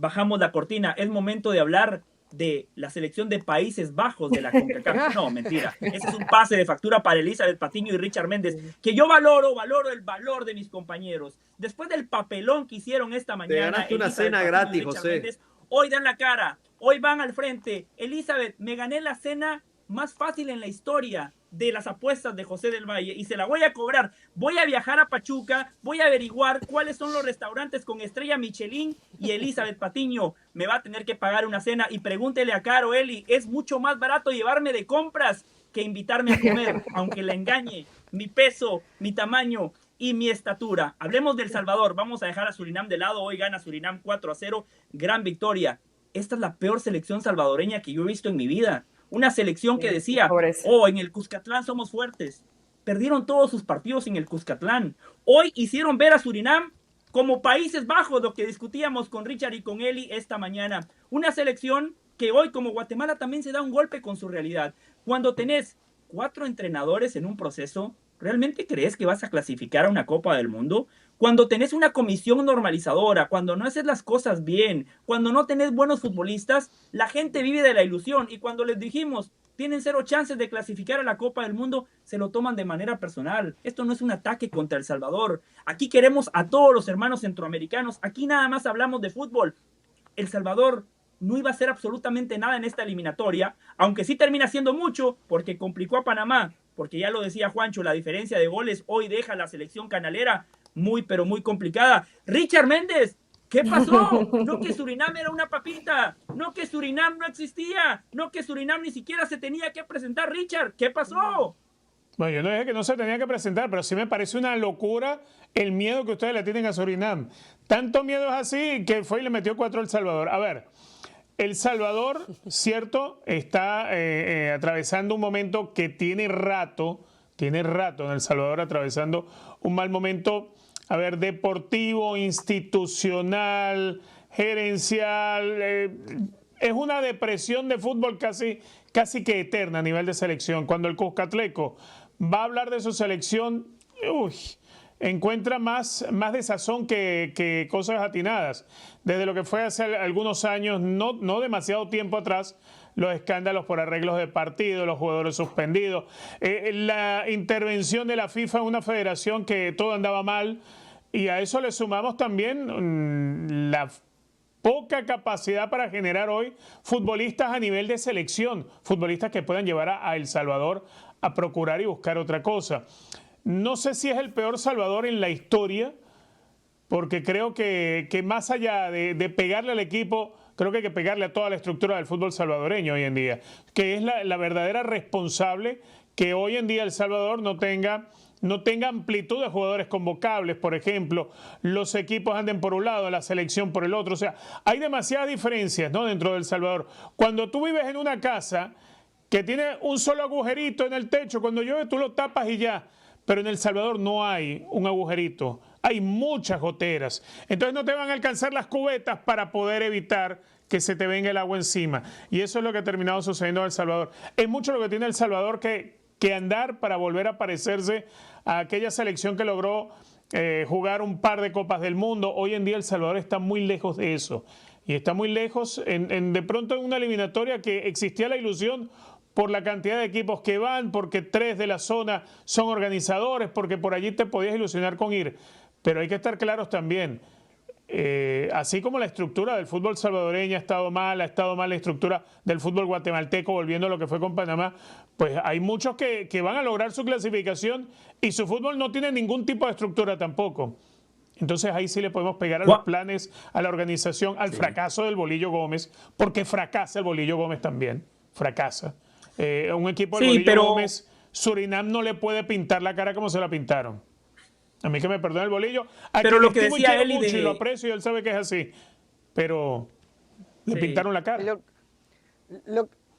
bajamos la cortina. Es momento de hablar de la selección de Países Bajos de la CONCACAF. No, mentira. Ese es un pase de factura para Elizabeth Patiño y Richard Méndez, que yo valoro el valor de mis compañeros. Después del papelón que hicieron esta Te mañana, ganaste una Elizabeth cena Patiño y gratis, Richard José. Méndez, hoy dan la cara, hoy van al frente. Elizabeth, me gané la cena más fácil en la historia de las apuestas de José del Valle y se la voy a cobrar. Voy a viajar a Pachuca, voy a averiguar cuáles son los restaurantes con estrella Michelin y Elizabeth Patiño me va a tener que pagar una cena. Y pregúntele a Caro, Eli, es mucho más barato llevarme de compras que invitarme a comer, aunque la engañe mi peso, mi tamaño y mi estatura. Hablemos del Salvador, vamos a dejar a Surinam de lado. Hoy gana Surinam 4-0, gran victoria. Esta es la peor selección salvadoreña que yo he visto en mi vida. Una selección que decía, oh, en el Cuscatlán somos fuertes. Perdieron todos sus partidos en el Cuscatlán. Hoy hicieron ver a Surinam como Países Bajos, lo que discutíamos con Richard y con Eli esta mañana. Una selección que hoy, como Guatemala, también se da un golpe con su realidad. Cuando tenés 4 entrenadores en un proceso, ¿realmente crees que vas a clasificar a una Copa del Mundo? Cuando tenés una comisión normalizadora, cuando no haces las cosas bien, cuando no tenés buenos futbolistas, la gente vive de la ilusión. Y cuando les dijimos, tienen 0 chances de clasificar a la Copa del Mundo, se lo toman de manera personal. Esto no es un ataque contra El Salvador. Aquí queremos a todos los hermanos centroamericanos. Aquí nada más hablamos de fútbol. El Salvador no iba a hacer absolutamente nada en esta eliminatoria, aunque sí termina siendo mucho porque complicó a Panamá, porque ya lo decía Juancho, la diferencia de goles hoy deja a la selección canalera muy, pero muy complicada. Richard Méndez, ¿qué pasó? No que Surinam era una papita, no que Surinam no existía, no que Surinam ni siquiera se tenía que presentar. Richard, ¿qué pasó? Bueno, yo no dije que no se tenía que presentar, pero sí me parece una locura el miedo que ustedes le tienen a Surinam. Tanto miedo es así que fue y le metió 4 a El Salvador. A ver, El Salvador, cierto, está atravesando un momento que tiene rato en El Salvador atravesando un mal momento, a ver, deportivo, institucional, gerencial. Es una depresión de fútbol casi que eterna a nivel de selección. Cuando el Cuscatleco va a hablar de su selección, encuentra más desazón que cosas atinadas. Desde lo que fue hace algunos años, no demasiado tiempo atrás, los escándalos por arreglos de partido, los jugadores suspendidos, la intervención de la FIFA en una federación que todo andaba mal, y a eso le sumamos también la poca capacidad para generar hoy futbolistas a nivel de selección, futbolistas que puedan llevar a El Salvador a procurar y buscar otra cosa. No sé si es el peor Salvador en la historia, porque creo que más allá de pegarle al equipo, creo que hay que pegarle a toda la estructura del fútbol salvadoreño hoy en día, que es la verdadera responsable que hoy en día El Salvador no tenga amplitud de jugadores convocables, por ejemplo, los equipos anden por un lado, la selección por el otro. O sea, hay demasiadas diferencias, ¿no?, dentro de El Salvador. Cuando tú vives en una casa que tiene un solo agujerito en el techo, cuando llueve tú lo tapas y ya. Pero en El Salvador no hay un agujerito, hay muchas goteras. Entonces no te van a alcanzar las cubetas para poder evitar que se te venga el agua encima. Y eso es lo que ha terminado sucediendo en El Salvador. Es mucho lo que tiene El Salvador que andar para volver a parecerse a aquella selección que logró jugar un par de Copas del Mundo. Hoy en día El Salvador está muy lejos de eso. Y está muy lejos de pronto en una eliminatoria que existía la ilusión por la cantidad de equipos que van, porque 3 de la zona son organizadores, porque por allí te podías ilusionar con ir. Pero hay que estar claros también. Así como la estructura del fútbol salvadoreño ha estado mal la estructura del fútbol guatemalteco, volviendo a lo que fue con Panamá, pues hay muchos que van a lograr su clasificación y su fútbol no tiene ningún tipo de estructura tampoco. Entonces ahí sí le podemos pegar a los planes, a la organización, al fracaso del Bolillo Gómez, porque fracasa el Bolillo Gómez también, fracasa. Un equipo del Bolillo Gómez, Surinam no le puede pintar la cara como se la pintaron. A mí que me perdone el Bolillo. Pero lo que decía Eli mucho y lo aprecio y él sabe que es así. Pero le pintaron la cara.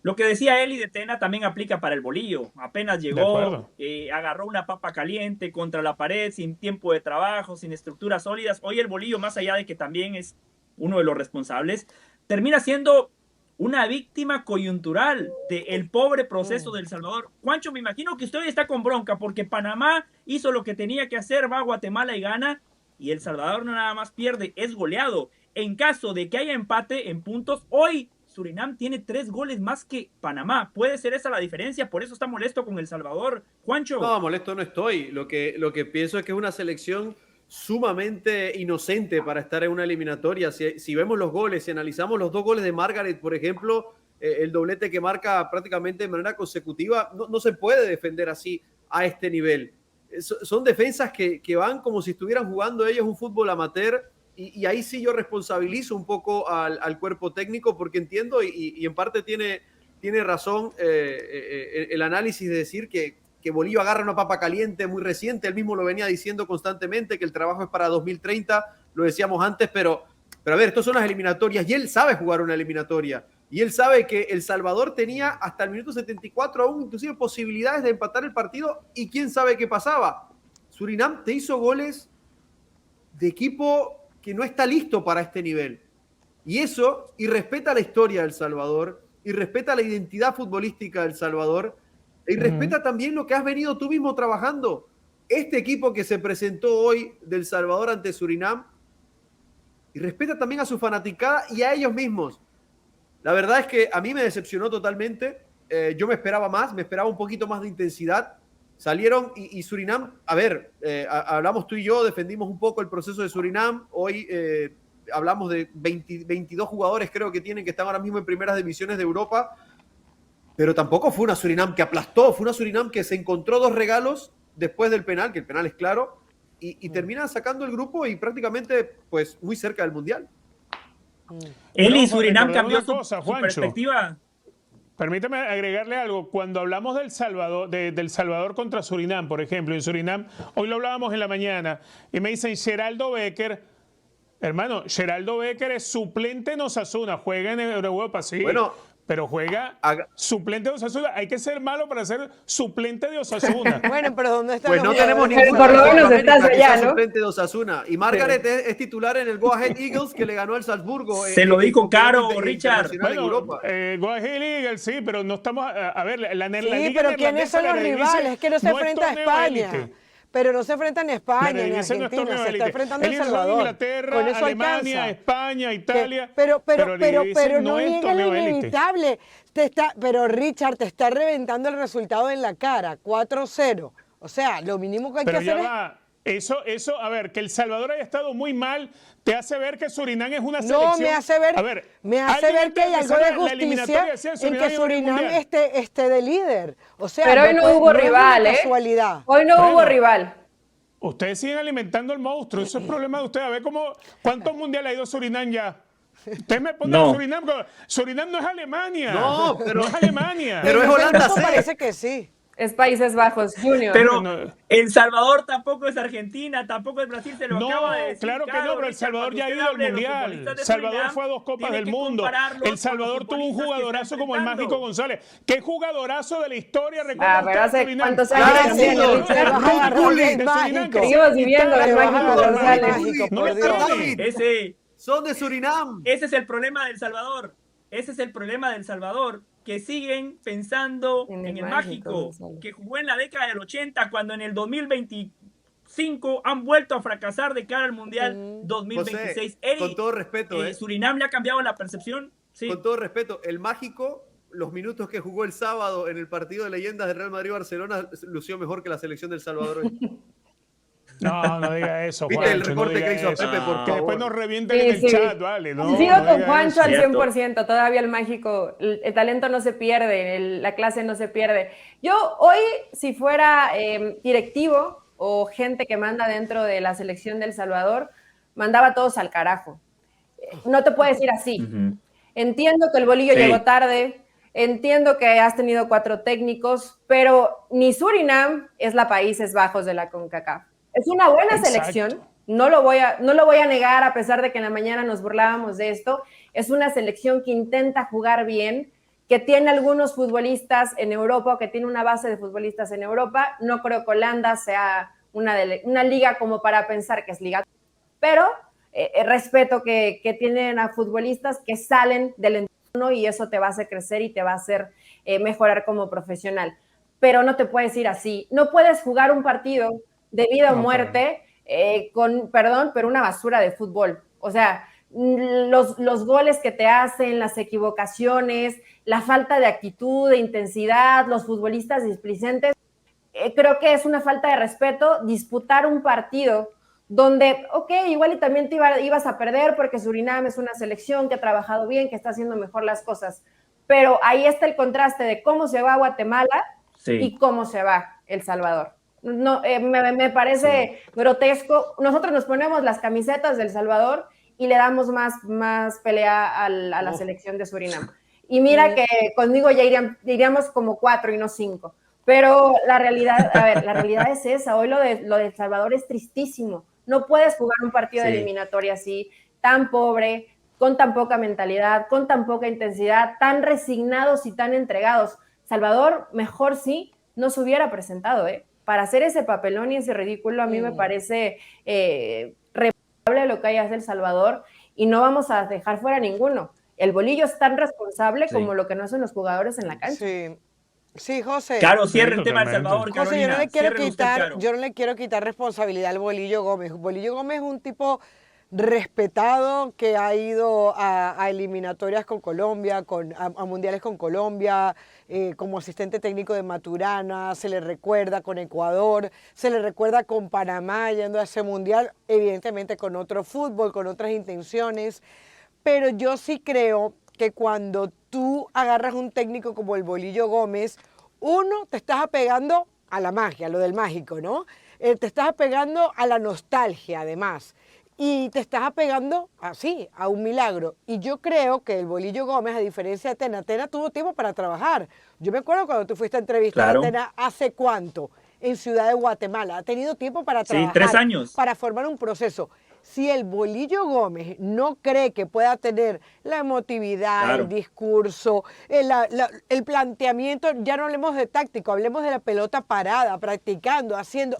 Lo que decía Eli de Tena también aplica para el Bolillo. Apenas llegó, agarró una papa caliente contra la pared, sin tiempo de trabajo, sin estructuras sólidas. Hoy el Bolillo, más allá de que también es uno de los responsables, termina siendo una víctima coyuntural del pobre proceso de El Salvador. Juancho, me imagino que usted hoy está con bronca porque Panamá hizo lo que tenía que hacer, va a Guatemala y gana, y El Salvador no nada más pierde, es goleado. en caso de que haya empate en puntos, hoy Surinam tiene 3 goles más que Panamá. ¿Puede ser esa la diferencia? ¿Por eso está molesto con El Salvador, Juancho? No, molesto no estoy. Lo que pienso es que es una selección sumamente inocente para estar en una eliminatoria. Si vemos los goles, si analizamos los 2 goles de Margaret, por ejemplo, el doblete que marca prácticamente de manera consecutiva, no se puede defender así a este nivel. Son defensas que van como si estuvieran jugando ellos un fútbol amateur, y ahí sí yo responsabilizo un poco al cuerpo técnico, porque entiendo y en parte tiene razón el análisis de decir que Bolillo agarra una papa caliente muy reciente. Él mismo lo venía diciendo constantemente, que el trabajo es para 2030, lo decíamos antes, pero a ver, estas son las eliminatorias y él sabe jugar una eliminatoria. Y él sabe que El Salvador tenía hasta el minuto 74 aún inclusive posibilidades de empatar el partido, y quién sabe qué pasaba. Surinam te hizo goles de equipo que no está listo para este nivel. Y eso, y respeta la historia de El Salvador, y respeta la identidad futbolística de El Salvador, y respeta también lo que has venido tú mismo trabajando. Este equipo que se presentó hoy de El Salvador ante Surinam, y respeta también a su fanaticada y a ellos mismos. La verdad es que a mí me decepcionó totalmente. Yo me esperaba más, me esperaba un poquito más de intensidad. Salieron y Surinam, a ver, hablamos tú y yo, defendimos un poco el proceso de Surinam. Hoy hablamos de 22 jugadores, creo que tienen, que están ahora mismo en primeras divisiones de Europa. Pero tampoco fue una Surinam que aplastó, fue una Surinam que se encontró 2 regalos después del penal, que el penal es claro, y termina sacando el grupo y prácticamente pues muy cerca del Mundial. Eli, Surinam cambió su perspectiva. Permítame agregarle algo. Cuando hablamos del Salvador contra Surinam, por ejemplo, en Surinam, hoy lo hablábamos en la mañana, y me dicen Geraldo Becker. Hermano, Geraldo Becker es suplente en Osasuna, juega en Europa, sí. Bueno, pero juega suplente de Osasuna. Hay que ser malo para ser suplente de Osasuna. Bueno, pero ¿dónde está? Pues no tenemos ningún por lo menos estás allá, ¿no? Suplente de Osasuna. Y Margaret es titular en el Go Ahead Eagles, que le ganó al Salzburgo. Se lo dijo caro, Richard. Bueno, Go Ahead Eagles, sí, pero no estamos... A ver, la Liga. Sí, pero ¿quiénes son los rivales? Es que no se enfrenta a España. Pero no se enfrentan a España, ni a Argentina, se está enfrentando a El Salvador. Inglaterra, Alemania, alcanza. España, Italia. Pero no niega lo inevitable. Pero Richard, te está reventando el resultado en la cara, 4-0. O sea, lo mínimo que hay que hacer es... Eso, a ver, que El Salvador haya estado muy mal, te hace ver que Surinam es una selección... No, me hace ver que hay algo de justicia en que Surinam esté de líder. O sea, pero hoy no hubo rival, casualidad. Hoy no hubo rival. Ustedes siguen alimentando el monstruo, eso es problema de ustedes. A ver cuántos mundiales ha ido Surinam ya. Ustedes me ponen a Surinam. Surinam no es Alemania. No es Alemania. Pero es Holanda. Parece que sí. Es Países Bajos, Junior. Pero El Salvador tampoco es Argentina, tampoco es Brasil, se lo acaba de decir. Claro que no, pero El Salvador ya ha ido al Mundial. El Salvador fue a 2 Copas del Mundo. El Salvador tuvo un jugadorazo como el Mágico González. ¿Qué jugadorazo de la historia? Pero hace cuántos años seguimos viviendo el Mágico González. Son de Surinam. Ese es el problema del Salvador. Ese es el problema del Salvador, que siguen pensando en el mágico, que jugó en la década del 80, cuando en el 2025 han vuelto a fracasar de cara al Mundial 2026. José, con todo respeto, Surinam le ha cambiado la percepción. Sí. Con todo respeto, el mágico, los minutos que jugó el sábado en el partido de leyendas de Real Madrid-Barcelona, lució mejor que la selección del Salvador hoy. No diga eso, ¿Viste Juancho, el recorte que hizo Pepe, por favor? Que después nos revienten en el chat, vale. Sigo con Juancho al 100%, todavía el mágico, el talento no se pierde, la clase no se pierde. Yo hoy, si fuera directivo o gente que manda dentro de la selección de El Salvador, mandaba a todos al carajo. No te puedes ir así. Entiendo que el Bolillo llegó tarde, entiendo que has tenido 4 técnicos, pero ni Surinam es la Países Bajos de la CONCACAF. Es una buena selección, no lo voy a negar, a pesar de que en la mañana nos burlábamos de esto. Es una selección que intenta jugar bien, que tiene algunos futbolistas en Europa, que tiene una base de futbolistas en Europa. No creo que Holanda sea una liga como para pensar que es liga, pero respeto que tienen a futbolistas que salen del entorno, y eso te va a hacer crecer y te va a hacer mejorar como profesional. Pero no te puedes ir así. No puedes jugar un partido de vida o muerte con, perdón, pero una basura de fútbol. O sea, los goles que te hacen, las equivocaciones, la falta de actitud, de intensidad, los futbolistas displicentes. Creo que es una falta de respeto disputar un partido donde, ok, igual y también te ibas a perder porque Surinam es una selección que ha trabajado bien, que está haciendo mejor las cosas, pero ahí está el contraste de cómo se va Guatemala y cómo se va El Salvador. No, me parece grotesco. Nosotros nos ponemos las camisetas de El Salvador y le damos más pelea a la selección de Surinam. Y mira que conmigo ya iríamos como 4 y no 5. Pero la realidad, la realidad es esa. Hoy lo de El Salvador es tristísimo. No puedes jugar un partido de eliminatoria así, tan pobre, con tan poca mentalidad, con tan poca intensidad, tan resignados y tan entregados. Salvador, mejor sí, no se hubiera presentado, Para hacer ese papelón y ese ridículo, a mí me parece reprobable lo que haya El Salvador, y no vamos a dejar fuera ninguno. El Bolillo es tan responsable como lo que no son los jugadores en la cancha. Sí, José. Caro, cierra el tema de El Salvador, José, Carolina. yo no le quiero quitar responsabilidad al Bolillo Gómez. Bolillo Gómez es un tipo respetado que ha ido a eliminatorias con Colombia, a mundiales con Colombia, como asistente técnico de Maturana, se le recuerda con Ecuador, se le recuerda con Panamá yendo a ese mundial, evidentemente con otro fútbol, con otras intenciones, pero yo sí creo que cuando tú agarras un técnico como el Bolillo Gómez, uno, te estás apegando a la magia, lo del mágico, ¿no? Te estás apegando a la nostalgia, además. Y te estás apegando así, a un milagro. Y yo creo que el Bolillo Gómez, a diferencia de Atena tuvo tiempo para trabajar. Yo me acuerdo cuando tú fuiste a entrevistar a Atena, ¿hace cuánto? En Ciudad de Guatemala. Ha tenido tiempo para trabajar. 3 años. Para formar un proceso. Si el Bolillo Gómez no cree que pueda tener la emotividad, el discurso, el planteamiento, ya no hablemos de táctico, hablemos de la pelota parada, practicando, haciendo.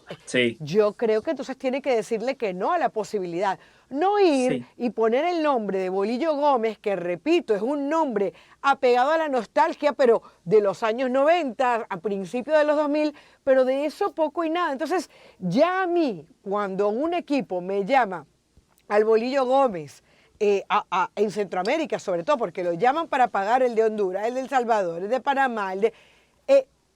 Yo creo que entonces tiene que decirle que no a la posibilidad. No ir y poner el nombre de Bolillo Gómez, que repito, es un nombre apegado a la nostalgia, pero de los años 90, a principios de los 2000, pero de eso poco y nada. Entonces, ya a mí, cuando un equipo me llama al Bolillo Gómez, en Centroamérica sobre todo, porque lo llaman para pagar el de Honduras, el de El Salvador, el de Panamá,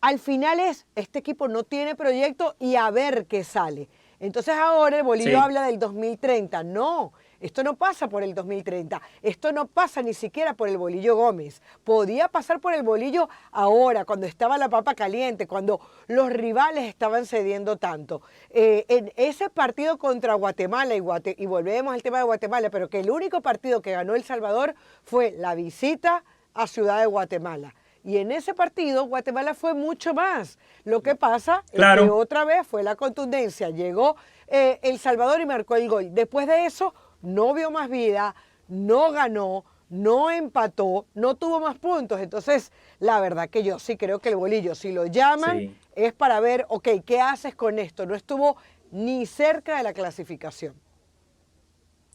al final este equipo no tiene proyecto y a ver qué sale. Entonces ahora el Bolillo habla del 2030. No, esto no pasa por el 2030. Esto no pasa ni siquiera por el Bolillo Gómez. Podía pasar por el Bolillo ahora, cuando estaba la papa caliente, cuando los rivales estaban cediendo tanto. En ese partido contra Guatemala, y volvemos al tema de Guatemala, pero que el único partido que ganó El Salvador fue la visita a Ciudad de Guatemala. Y en ese partido Guatemala fue mucho más. Lo que pasa es que otra vez fue la contundencia. Llegó El Salvador y marcó el gol. Después de eso no vio más vida, no ganó, no empató, no tuvo más puntos. Entonces, la verdad que yo sí creo que el Bolillo, si lo llaman, es para ver, ok, ¿qué haces con esto? No estuvo ni cerca de la clasificación.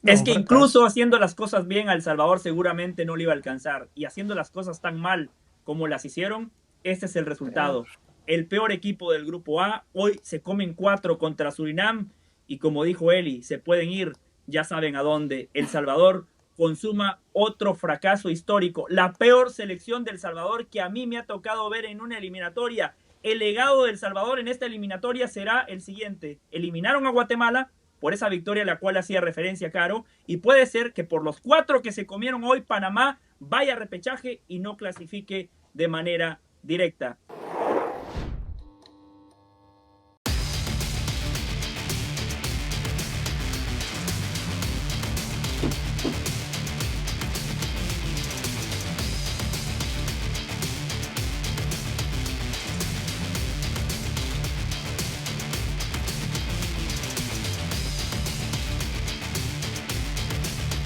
Es que incluso haciendo las cosas bien, a El Salvador seguramente no le iba a alcanzar. Y haciendo las cosas tan mal como las hicieron, este es el resultado. El peor equipo del Grupo A, hoy se comen 4 contra Surinam, y como dijo Eli, se pueden ir, ya saben a dónde. El Salvador consuma otro fracaso histórico. La peor selección del Salvador que a mí me ha tocado ver en una eliminatoria. El legado del Salvador en esta eliminatoria será el siguiente. Eliminaron a Guatemala por esa victoria a la cual hacía referencia Caro, y puede ser que por los 4 que se comieron hoy, Panamá vaya a repechaje y no clasifique de manera directa.